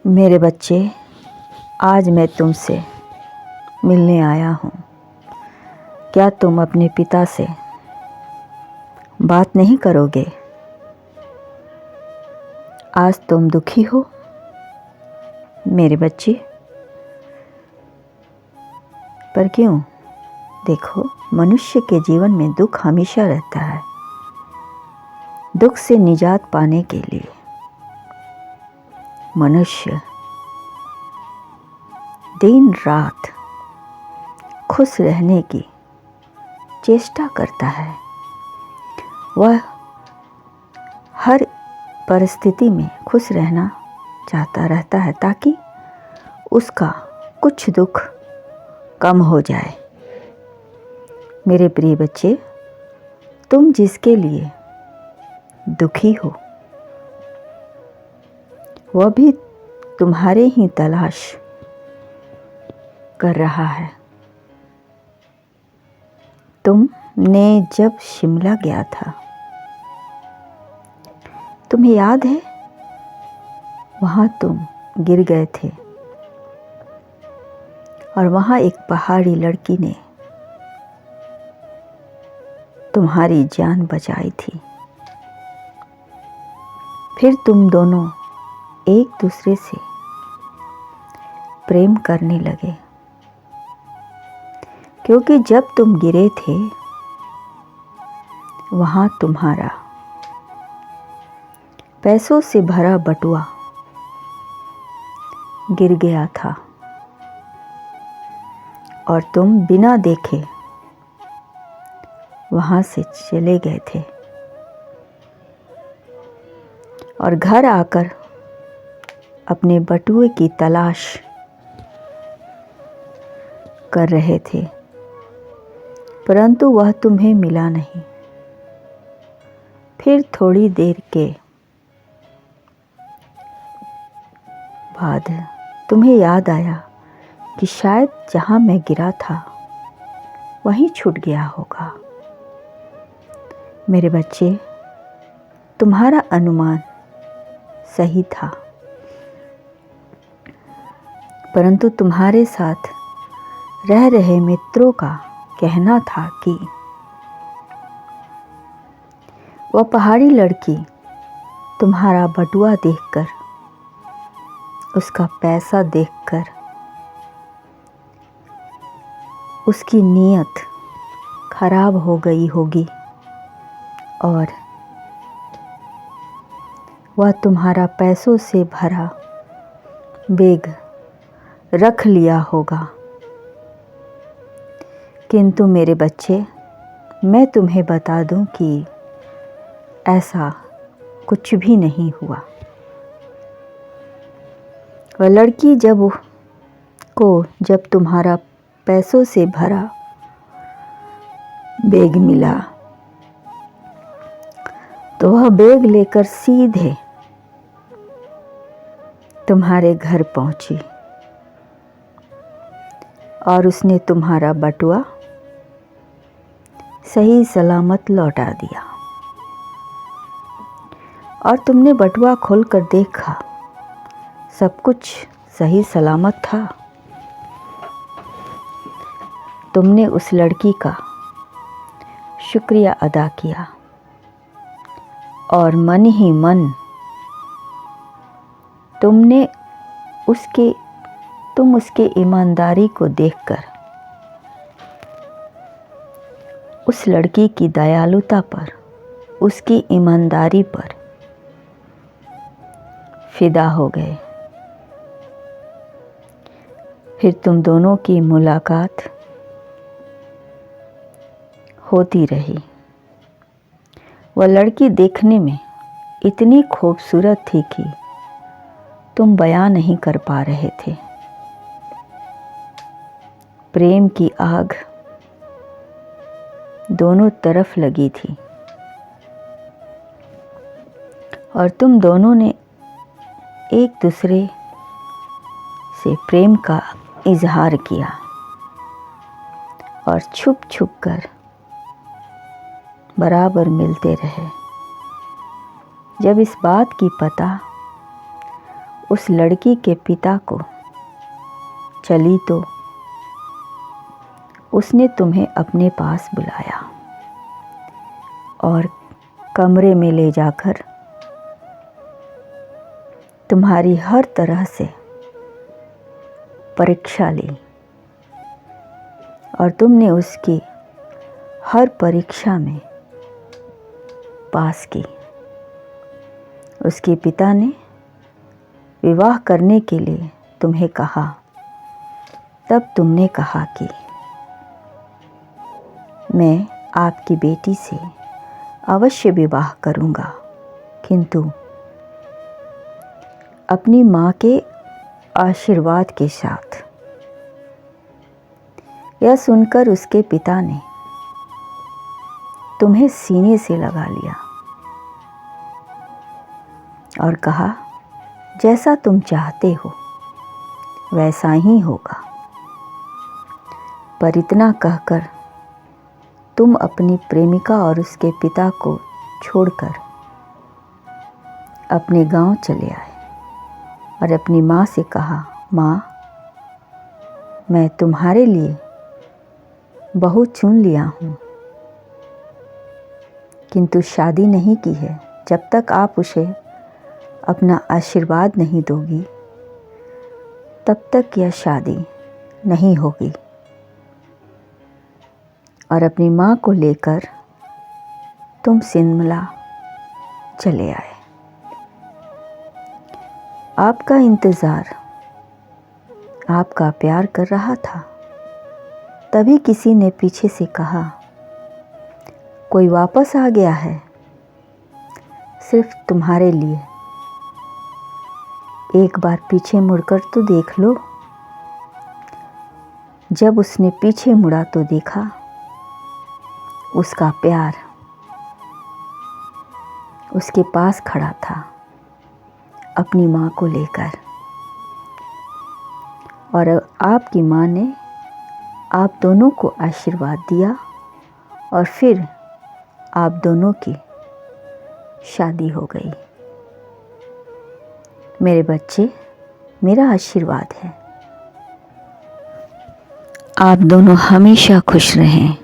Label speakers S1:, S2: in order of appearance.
S1: मेरे बच्चे, आज मैं तुमसे मिलने आया हूँ। क्या तुम अपने पिता से बात नहीं करोगे? आज तुम दुखी हो मेरे बच्चे, पर क्यों? देखो, मनुष्य के जीवन में दुख हमेशा रहता है। दुख से निजात पाने के लिए मनुष्य दिन रात खुश रहने की चेष्टा करता है। वह हर परिस्थिति में खुश रहना चाहता रहता है ताकि उसका कुछ दुख कम हो जाए। मेरे प्रिय बच्चे, तुम जिसके लिए दुखी हो वह भी तुम्हारे ही तलाश कर रहा है। तुमने जब शिमला गया था, तुम्हें याद है? वहाँ तुम गिर गए थे और वहाँ एक पहाड़ी लड़की ने तुम्हारी जान बचाई थी। फिर तुम दोनों एक दूसरे से प्रेम करने लगे, क्योंकि जब तुम गिरे थे वहाँ तुम्हारा पैसों से भरा बटुआ गिर गया था और तुम बिना देखे वहाँ से चले गए थे और घर आकर अपने बटुए की तलाश कर रहे थे, परंतु वह तुम्हें मिला नहीं। फिर थोड़ी देर के बाद तुम्हें याद आया कि शायद जहाँ मैं गिरा था वहीं छूट गया होगा। मेरे बच्चे, तुम्हारा अनुमान सही था, परंतु तुम्हारे साथ रह रहे मित्रों का कहना था कि वह पहाड़ी लड़की तुम्हारा बटुआ देखकर, उसका पैसा देखकर उसकी नीयत खराब हो गई होगी और वह तुम्हारा पैसों से भरा बैग रख लिया होगा। किंतु मेरे बच्चे, मैं तुम्हें बता दूं कि ऐसा कुछ भी नहीं हुआ। वह लड़की जब तुम्हारा पैसों से भरा बैग मिला तो वह बैग लेकर सीधे तुम्हारे घर पहुंची और उसने तुम्हारा बटुआ सही सलामत लौटा दिया। और तुमने बटुआ खोलकर देखा, सब कुछ सही सलामत था। तुमने उस लड़की का शुक्रिया अदा किया और मन ही मन तुम उसके ईमानदारी को देखकर, उस लड़की की दयालुता पर, उसकी ईमानदारी पर फिदा हो गए। फिर तुम दोनों की मुलाकात होती रही। वह लड़की देखने में इतनी खूबसूरत थी कि तुम बयान नहीं कर पा रहे थे। प्रेम की आग दोनों तरफ लगी थी और तुम दोनों ने एक दूसरे से प्रेम का इजहार किया और छुप छुप कर बराबर मिलते रहे। जब इस बात की पता उस लड़की के पिता को चली तो उसने तुम्हें अपने पास बुलाया और कमरे में ले जाकर तुम्हारी हर तरह से परीक्षा ली और तुमने उसकी हर परीक्षा में पास की। उसके पिता ने विवाह करने के लिए तुम्हें कहा, तब तुमने कहा कि मैं आपकी बेटी से अवश्य विवाह करूंगा, किंतु अपनी माँ के आशीर्वाद के साथ। यह सुनकर उसके पिता ने तुम्हें सीने से लगा लिया और कहा, जैसा तुम चाहते हो वैसा ही होगा। पर इतना कहकर तुम अपनी प्रेमिका और उसके पिता को छोड़कर अपने गांव चले आए और अपनी माँ से कहा, माँ, मैं तुम्हारे लिए बहू चुन लिया हूँ, किंतु शादी नहीं की है। जब तक आप उसे अपना आशीर्वाद नहीं दोगी तब तक यह शादी नहीं होगी। और अपनी माँ को लेकर तुम शिमला चले आए। आपका इंतज़ार, आपका प्यार कर रहा था। तभी किसी ने पीछे से कहा, कोई वापस आ गया है सिर्फ तुम्हारे लिए। एक बार पीछे मुड़कर तो देख लो। जब उसने पीछे मुड़ा तो देखा उसका प्यार उसके पास खड़ा था अपनी माँ को लेकर, और आपकी माँ ने आप दोनों को आशीर्वाद दिया और फिर आप दोनों की शादी हो गई। मेरे बच्चे, मेरा आशीर्वाद है, आप दोनों हमेशा खुश रहें।